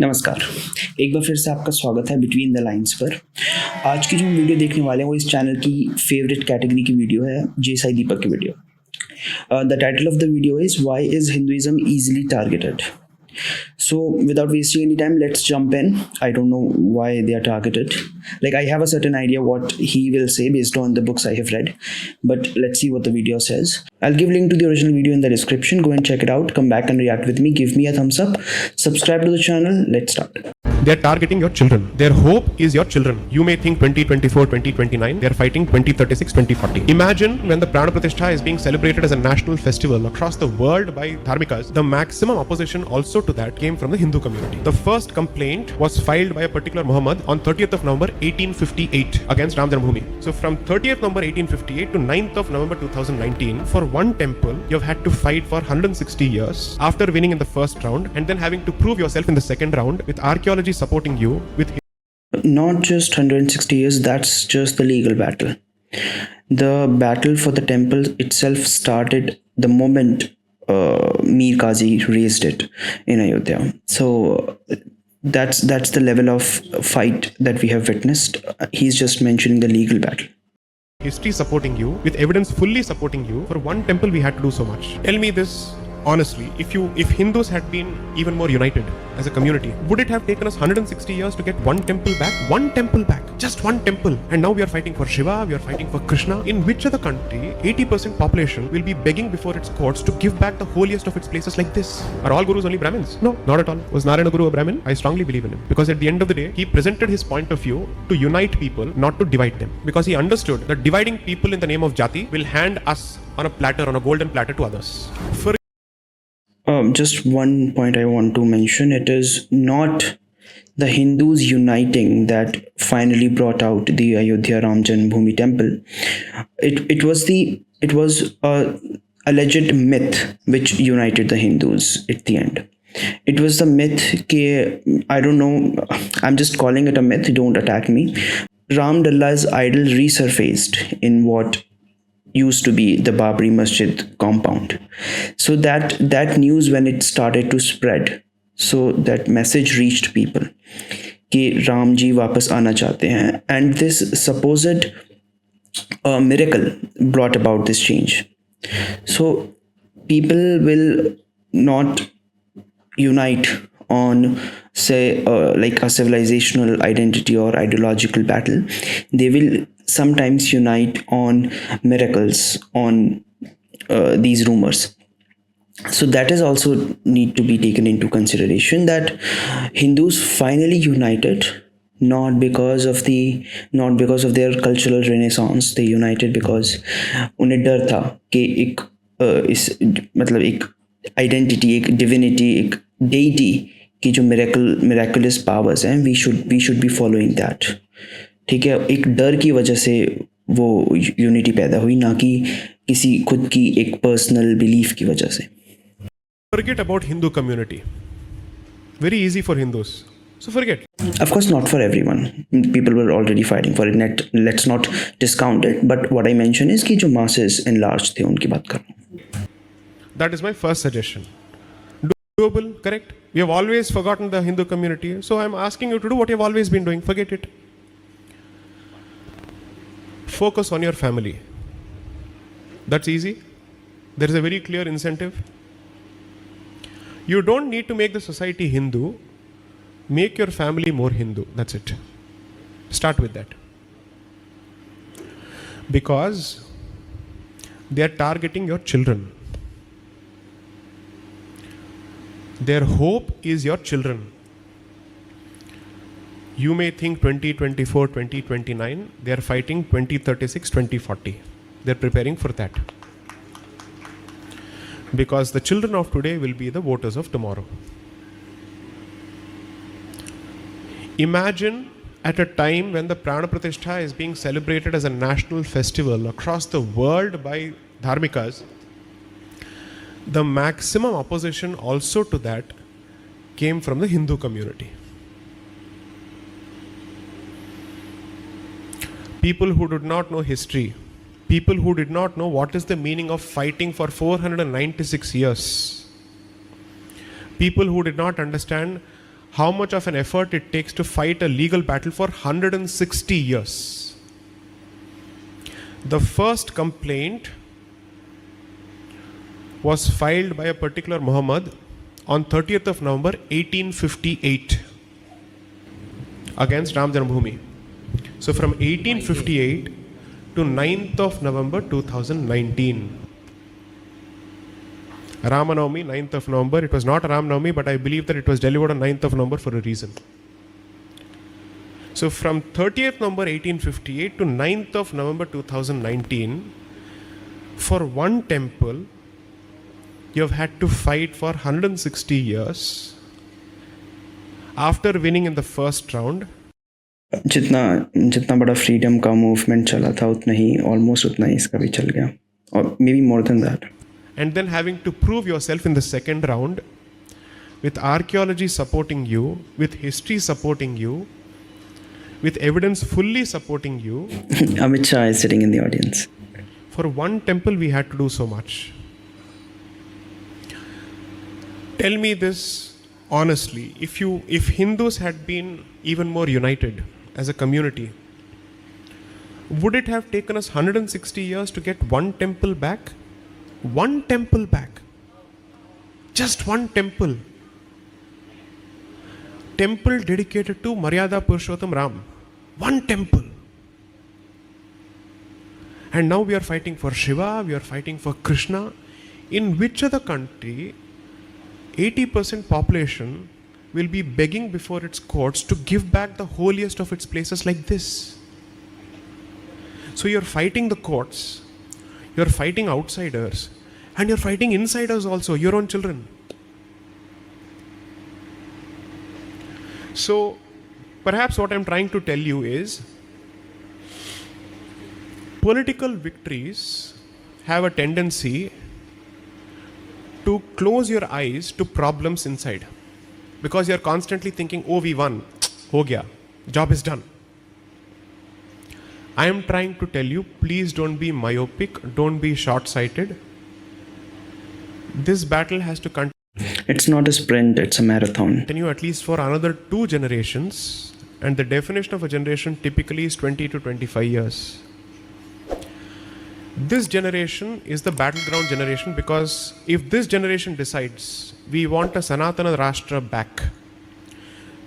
नमस्कार, एक बार फिर से आपका स्वागत है बिटवीन द लाइन्स पर। आज की जो हम वीडियो देखने वाले हैं वो इस चैनल की फेवरेट कैटेगरी की वीडियो है, जे साई दीपक की video. The title of the video is why is Hinduism easily targeted. So without wasting any time, let's jump in. I don't know why they are targeted. Like, I have a certain idea what he will say based on the books I have read, but let's see what the video says. I'll give link to the original video in the description. Go and check it out. Come back and react with me. Give me a thumbs up. Subscribe to the channel. Let's start. They're targeting your children. Their hope is your children. You may think 2024, 2029. They're fighting 2036, 2040. Imagine when the Prana Pratishtha is being celebrated as a national festival across the world by dharmikas. The maximum opposition also to that came from the Hindu community. The first complaint was filed by a particular Muhammad on 30th of November 1858 against Ram Janmabhoomi. So from 30th November 1858 to 9th of November 2019, for one temple, you've had to fight for 160 years after winning in the first round and then having to prove yourself in the second round with archaeology supporting you with Not just 160 years, that's just the legal battle. The battle for the temple itself started the moment Mir Qazi raised it in Ayodhya. So that's the level of fight that we have witnessed. He's just mentioning the legal battle. history supporting you, with evidence fully supporting you. For one temple we had to do so much. Tell me this honestly, if Hindus had been even more united as a community, would it have taken us 160 years to get one temple back? One temple back, just one temple. And now we are fighting for Shiva, we are fighting for Krishna. In which other country 80% population will be begging before its courts to give back the holiest of its places like this? Are all gurus only Brahmins? No, not at all. Was Narayana Guru a Brahmin? I strongly believe in him, because at the end of the day he presented his point of view to unite people, not to divide them, because he understood that dividing people in the name of jati will hand us on a platter, on a golden platter, to others. Just one point I want to mention. It is not the Hindus uniting that finally brought out the Ayodhya Ram Janmabhoomi temple. It was a alleged myth which united the Hindus at the end. It was the myth ke, I don't know, I'm just calling it a myth, don't attack me. Ram Dalla's idol resurfaced in what used to be the Babri Masjid compound. So that news, when it started to spread, so that message reached people कि राम जी वापस आना चाहते हैं, and this supposed miracle brought about this change. So people will not unite on, say, like a civilizational identity or ideological battle. They will sometimes unite on miracles, on these rumors. So that is also need to be taken into consideration, that Hindus finally united not because of their cultural renaissance. They united because उन्हें डर था कि एक इस मतलब एक identity, एक divinity, एक डेइटी की जो miraculous powers हैं, we should be following that. ठीक है, एक डर की वजह से वो यूनिटी पैदा हुई, ना कि किसी खुद की एक पर्सनल बिलीफ की वजह से. Forget about Hindu community. Very easy for Hindus. So forget. Of course not for everyone. People were already fighting for it. Let's not discount it. But what I mention is कि जो masses enlarged थे उनकी बात कर रहा हूँ. That is my first suggestion. Doable, correct? We have always forgotten the Hindu community. So I'm asking you to do what you've always been doing. Forget it. Focus on your family. That's easy. There is a very clear incentive. You don't need to make the society Hindu. Make your family more Hindu. That's it. Start with that. Because they are targeting your children. Their hope is your children. You may think 2024, 2029. They are fighting 2036, 2040. They are preparing for that. Because the children of today will be the voters of tomorrow. Imagine at a time when the Prana Pratishtha is being celebrated as a national festival across the world by dharmikas, the maximum opposition also to that came from the Hindu community. People who did not know history, people who did not know what is the meaning of fighting for 496 years, people who did not understand how much of an effort it takes to fight a legal battle for 160 years. The first complaint was filed by a particular Muhammad on 30th of November 1858 against Ram Janmabhoomi. So from 1858 to 9th of November 2019. Ramanavami, 9th of November. It was not Ramanavami, but I believe that it was delivered on 9th of November for a reason. So from 30th November 1858 to 9th of November 2019, for one temple, you have had to fight for 160 years. After winning in the first round, जितना जितना बड़ा freedom का movement चला था उतना ही almost उतना ही इसका भी चल गया, और may be more than that. and then having to prove yourself in the second round with archaeology supporting you, with history supporting you, with evidence fully supporting you. Amit Shah is sitting in the audience. For one temple, we had to do so much. Tell me this honestly, if Hindus had been even more united as a community, would it have taken us 160 years to get one temple back? One temple back. Just one temple. Temple dedicated to Maryada Purushottam Ram. One temple. And now we are fighting for Shiva, we are fighting for Krishna. In which other country 80% population will be begging before its courts to give back the holiest of its places like this? So you're fighting the courts, you're fighting outsiders, and you're fighting insiders also, your own children. So perhaps what I'm trying to tell you is, political victories have a tendency to close your eyes to problems inside, because you're constantly thinking, oh, we won, ho gaya, job is done. I am trying to tell you, please don't be myopic, don't be short-sighted. This battle has to continue. It's not a sprint, it's a marathon. Continue at least for another 2 generations, and the definition of a generation typically is 20 to 25 years. This generation is the battleground generation, because if this generation decides we want a Sanatana Rashtra back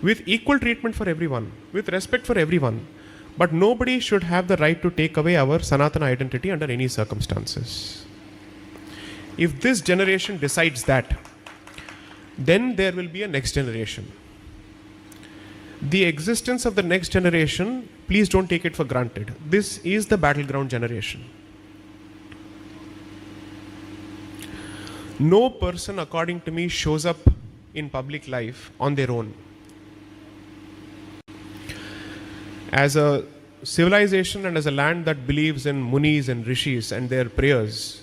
with equal treatment for everyone, with respect for everyone, but nobody should have the right to take away our Sanatana identity under any circumstances. If this generation decides that, then there will be a next generation. The existence of the next generation, please don't take it for granted. This is the battleground generation. No person, according to me, shows up in public life on their own. As a civilization and as a land that believes in munis and rishis and their prayers,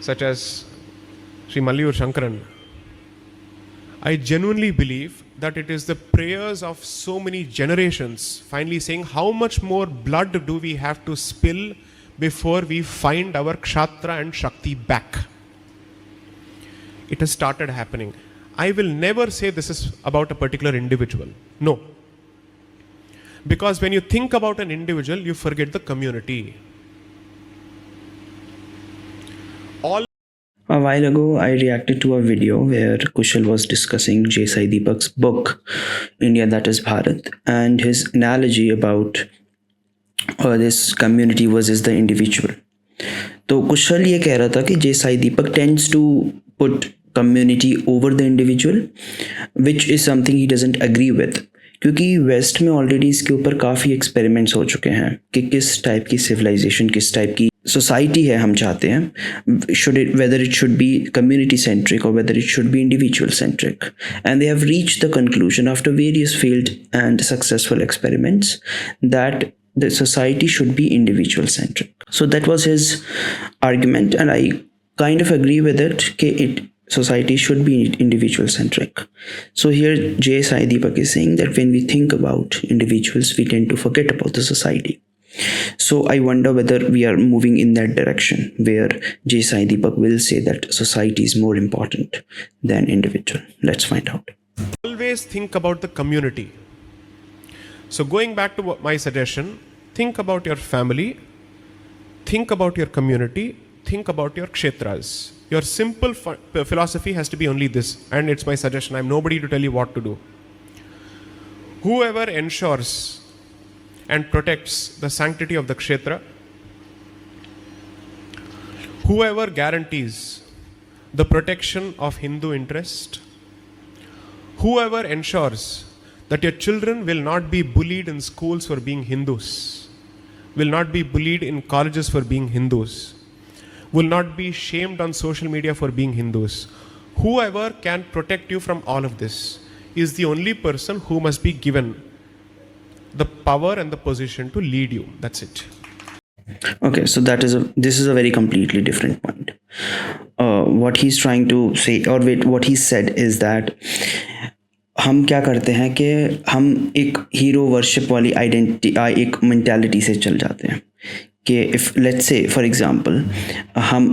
such as Sri Malliyur Shankaran, I genuinely believe that it is the prayers of so many generations finally saying, how much more blood do we have to spill before we find our Kshatra and Shakti back? It has started happening. I will never say this is about a particular individual. No. Because when you think about an individual, you forget the community. A while ago, I reacted to a video where Kushal was discussing J Sai Deepak's book, India That Is Bharat, and his analogy about this community versus the individual. तो कुशल ये कह रहा था कि J Sai Deepak tends to put community over the individual, which is something he doesn't agree with. क्योंकि waste में already इसके ऊपर काफ़ी एक्सपेरिमेंट्स हो चुके हैं कि किस टाइप की सिविलाइजेशन, किस टाइप की सोसाइटी है हम चाहते हैं, should it, whether it should be community centric or whether it should be individual centric, and they have reached the conclusion after various failed and successful experiments that the society should be individual centric. So that was his argument, and I kind of agree with it. Society should be individual centric. So here J Sai Deepak is saying that when we think about individuals, we tend to forget about the society. So I wonder whether we are moving in that direction where J Sai Deepak will say that society is more important than individual. Let's find out. Always think about the community. So going back to my suggestion, think about your family, think about your community, think about your kshetras. Your simple philosophy has to be only this, and it's my suggestion. I'm nobody to tell you what to do. Whoever ensures and protects the sanctity of the kshetra, whoever guarantees the protection of Hindu interest, whoever ensures that your children will not be bullied in schools for being Hindus, will not be bullied in colleges for being Hindus, will not be shamed on social media for being Hindus. Whoever can protect you from all of this is the only person who must be given the power and the position to lead you. That's it. Okay, so this is a very completely different point. What he's trying to say, or wait, what he said is that हम क्या करते हैं कि हम एक hero worship वाली identity, एक mentality से चल जाते हैं कि if let's say for example हम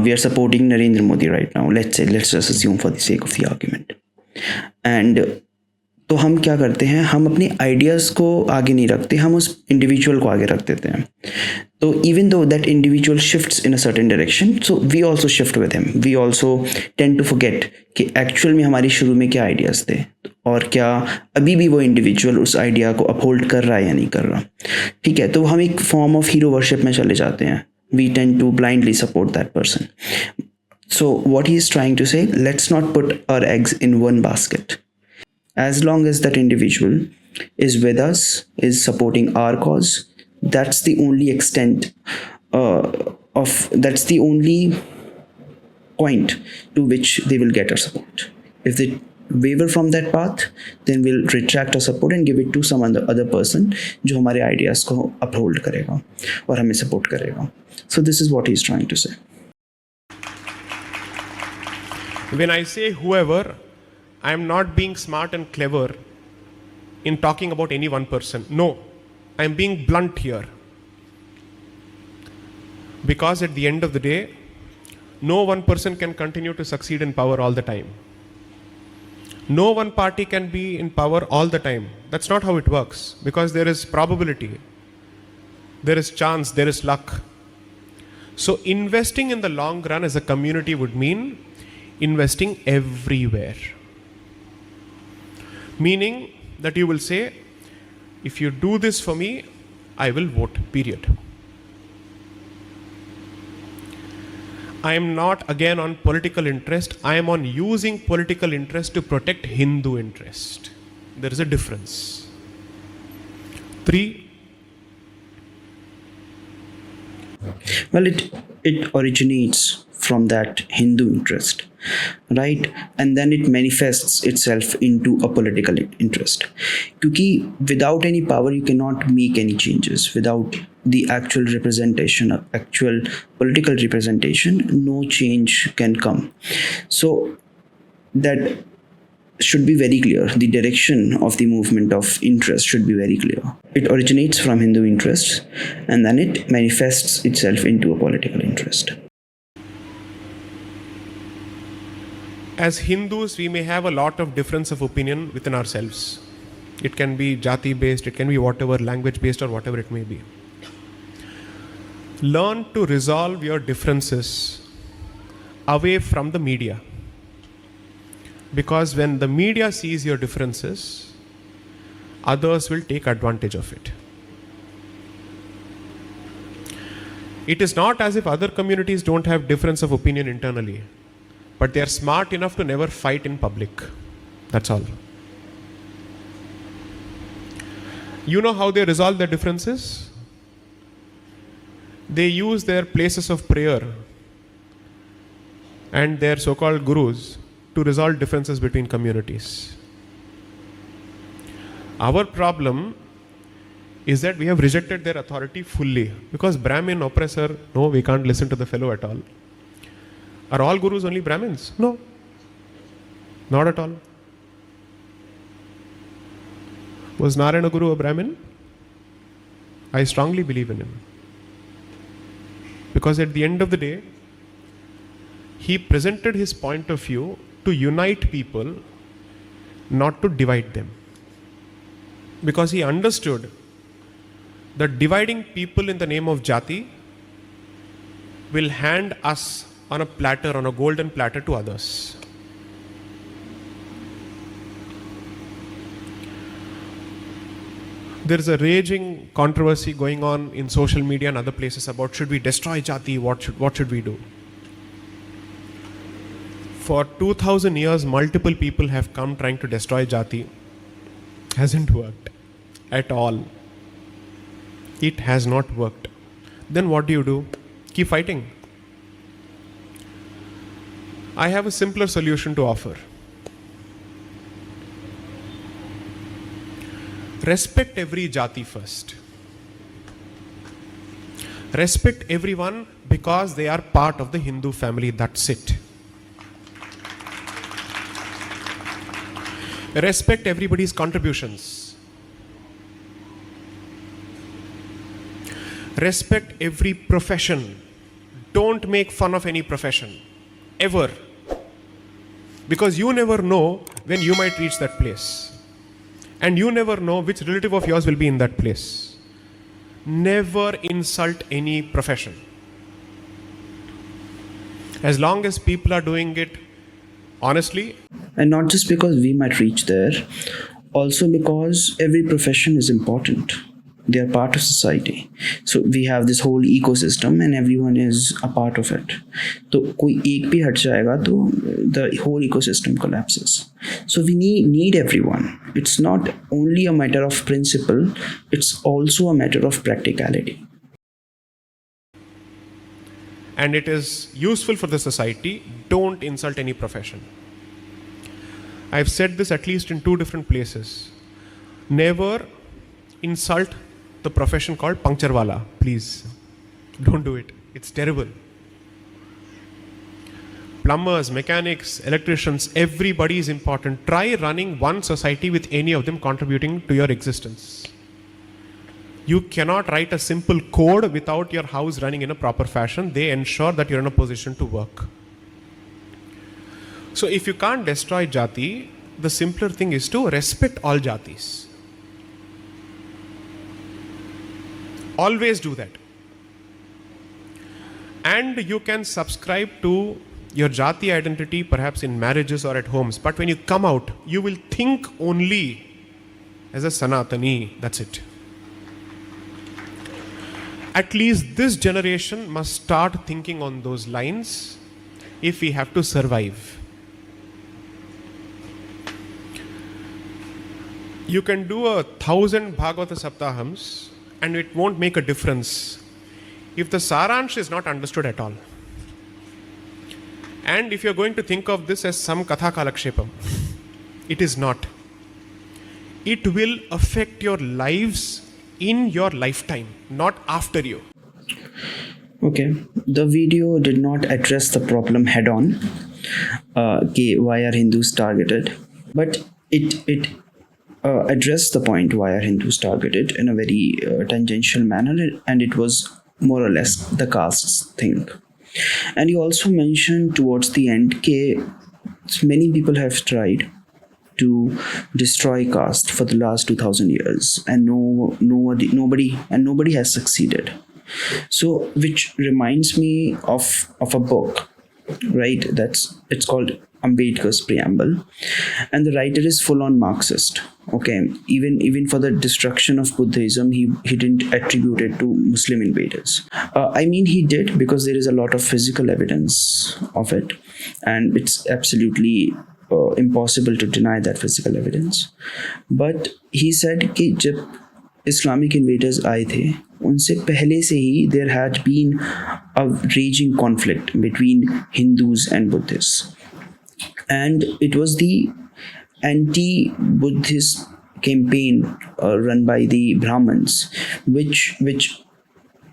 we are supporting Narendra Modi right now, let's just assume for the sake of the argument, and तो हम क्या करते हैं, हम अपनी आइडियाज़ को आगे नहीं रखते, हम उस इंडिविजुअल को आगे रख देते हैं. तो even though that individual shifts in a certain direction, so we also shift with him. We also tend to forget कि एक्चुअल में हमारी शुरू में क्या आइडियाज़ थे, और क्या अभी भी वो इंडिविजुअल उस आइडिया को अपहोल्ड कर रहा है या नहीं कर रहा. ठीक है, तो हम एक फॉर्म ऑफ हीरो वर्शिप में चले जाते हैं. We tend to blindly support that person. So what he is trying to say, let's not put our eggs in one basket. As long as that individual is with us, is supporting our cause, that's the only extent that's the only point to which they will get our support. If they waver from that path, then we'll retract our support and give it to some other person जो हमारे ideas को uphold करेगा और हमें support करेगा. So this is what he's trying to say. When I say whoever, I am not being smart and clever in talking about any one person. No, I am being blunt here. Because at the end of the day, no one person can continue to succeed in power all the time. No one party can be in power all the time. That's not how it works. Because there is probability, there is chance, there is luck. So investing in the long run as a community would mean investing everywhere. Meaning that you will say, if you do this for me, I will vote, period. I am not again on political interest. I am on using political interest to protect Hindu interest. There is a difference. 3. Well, it originates from that Hindu interest, right? And then it manifests itself into a political interest. Because without any power, you cannot make any changes. Without the actual representation, actual political representation, no change can come. So that should be very clear. The direction of the movement of interest should be very clear. It originates from Hindu interests, and then it manifests itself into a political interest. As Hindus, we may have a lot of difference of opinion within ourselves. It can be jati based, it can be whatever, language based, or whatever it may be. Learn to resolve your differences away from the media. Because when the media sees your differences, others will take advantage of it. It is not as if other communities don't have difference of opinion internally, but they are smart enough to never fight in public. That's all. You know how they resolve their differences? They use their places of prayer and their so-called gurus to resolve differences between communities. Our problem is that we have rejected their authority fully. Because Brahmin oppressor, no, we can't listen to the fellow at all. Are all gurus only Brahmins? No, not at all. Was Narayana Guru a Brahmin? I strongly believe in him. Because at the end of the day, he presented his point of view to unite people not to divide them. Because he understood that dividing people in the name of jati will hand us on a platter, on a golden platter to others. There is a raging controversy going on in social media and other places about should we destroy jati, what should we do? For 2000 years, multiple people have come trying to destroy jati. Hasn't worked at all. It has not worked. Then what do? Keep fighting. I have a simpler solution to offer. Respect every jati first. Respect everyone because they are part of the Hindu family. That's it. Respect everybody's contributions. Respect every profession. Don't make fun of any profession. Ever. Because you never know when you might reach that place. And you never know which relative of yours will be in that place. Never insult any profession. As long as people are doing it honestly. And not just because we might reach there, also because every profession is important. They are part of society. So we have this whole ecosystem and everyone is a part of it. So कोई एक भी हट जाएगा तो the whole ecosystem collapses. So we need everyone. It's not only a matter of principle, it's also a matter of practicality. And it is useful for the society. Don't insult any profession. I've said this at least in 2 different places. Never insult the profession called puncture wala, please. Don't do it. It's terrible. Plumbers, mechanics, electricians, everybody is important. Try running one society with any of them contributing to your existence. You cannot write a simple code without your house running in a proper fashion. They ensure that you're in a position to work. So if you can't destroy jati, the simpler thing is to respect all jatis. Always do that. And you can subscribe to your jati identity perhaps in marriages or at homes. But when you come out, you will think only as a Sanatani. That's it. At least this generation must start thinking on those lines if we have to survive. You can do 1,000 Bhagavata Saptahams and it won't make a difference if the Saransh is not understood at all. And if you're going to think of this as some Katha Kalakshepam, it is not. It will affect your lives in your lifetime, not after you. Okay, the video did not address the problem head on, why are Hindus targeted, but it addressed the point why are Hindus targeted in a very tangential manner, and it was more or less the castes thing. And he also mentioned towards the end that many people have tried to destroy caste for the last 2000 years and nobody has succeeded. So which reminds me of a book, right? It's called Ambedkar's Preamble, and the writer is full on Marxist. Okay, even for the destruction of Buddhism, he didn't attribute it to Muslim invaders. I mean, he did, because there is a lot of physical evidence of it, and it's absolutely impossible to deny that physical evidence. But he said कि जब Islamic invaders आए थे, उनसे पहले से ही there had been a raging conflict between Hindus and Buddhists. And it was the anti-Buddhist campaign run by the Brahmins, which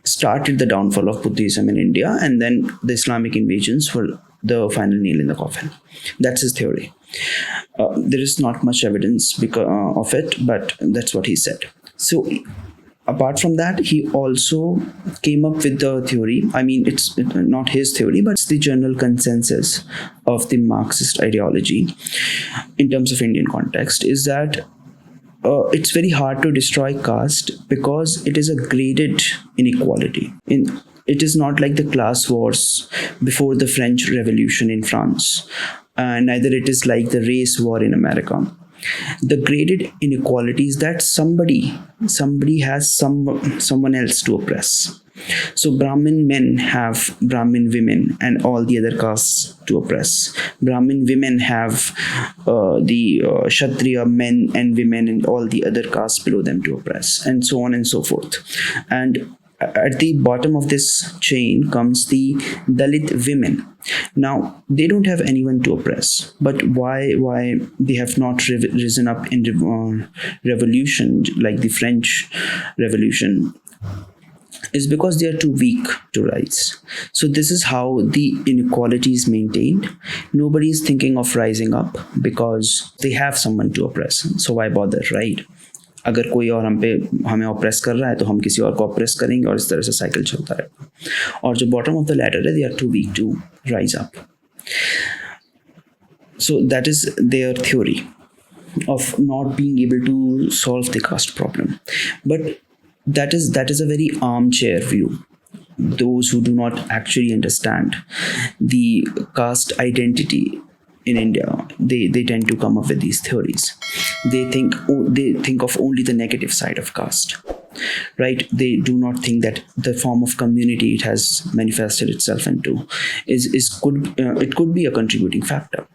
started the downfall of Buddhism in India, and then the Islamic invasions were the final nail in the coffin. That's his theory. There is not much evidence of it, but that's what he said. So Apart from that, he also came up with the theory. I mean, it's not his theory, but it's the general consensus of the Marxist ideology in terms of Indian context, is that it's very hard to destroy caste because it is a graded inequality. It is not like the class wars before the French Revolution in France, and neither it is like the race war in America. The graded inequality is that somebody has someone else to oppress. So Brahmin men have Brahmin women and all the other castes to oppress. Brahmin women have the Kshatriya men and women and all the other castes below them to oppress, and so on and so forth. And at the bottom of this chain comes the Dalit women. Now they don't have anyone to oppress, but why they have not risen up in revolution like the French Revolution is because they are too weak to rise. So this is how the inequality is maintained. Nobody is thinking of rising up because they have someone to oppress. So why bother, right? अगर कोई और हमें oppress कर रहा है तो हम किसी और को ऑप्रेस करेंगे और इस तरह से साइकिल चलता रहेगा. और जो बॉटम ऑफ द लैडर है, they are too weak to rise up. So that is their theory of not being able to solve the caste problem. But that is a very armchair view. Those who do not actually understand the caste identity in India, they tend to come up with these theories. They think of only the negative side of caste, right? They do not think that the form of community it has manifested itself into it could be a contributing factor.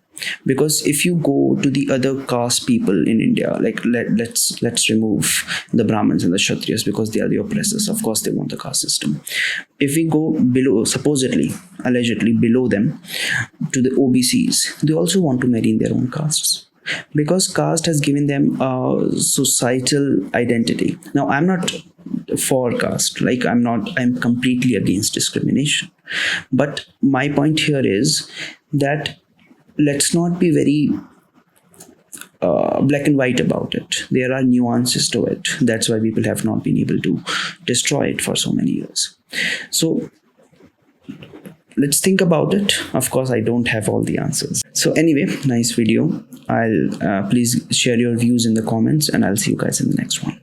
Because if you go to the other caste people in India, like let's remove the Brahmins and the Kshatriyas because they are the oppressors. Of course they want the caste system. If we go below, supposedly allegedly below them, to the OBCs, they also want to marry in their own castes because caste has given them a societal identity. Now I'm not for caste, like I'm completely against discrimination, but my point here is that let's not be very black and white about it. There are nuances to it. That's why people have not been able to destroy it for so many years. So let's think about it. Of course, I don't have all the answers. So anyway, nice video. I'll please share your views in the comments, and I'll see you guys in the next one.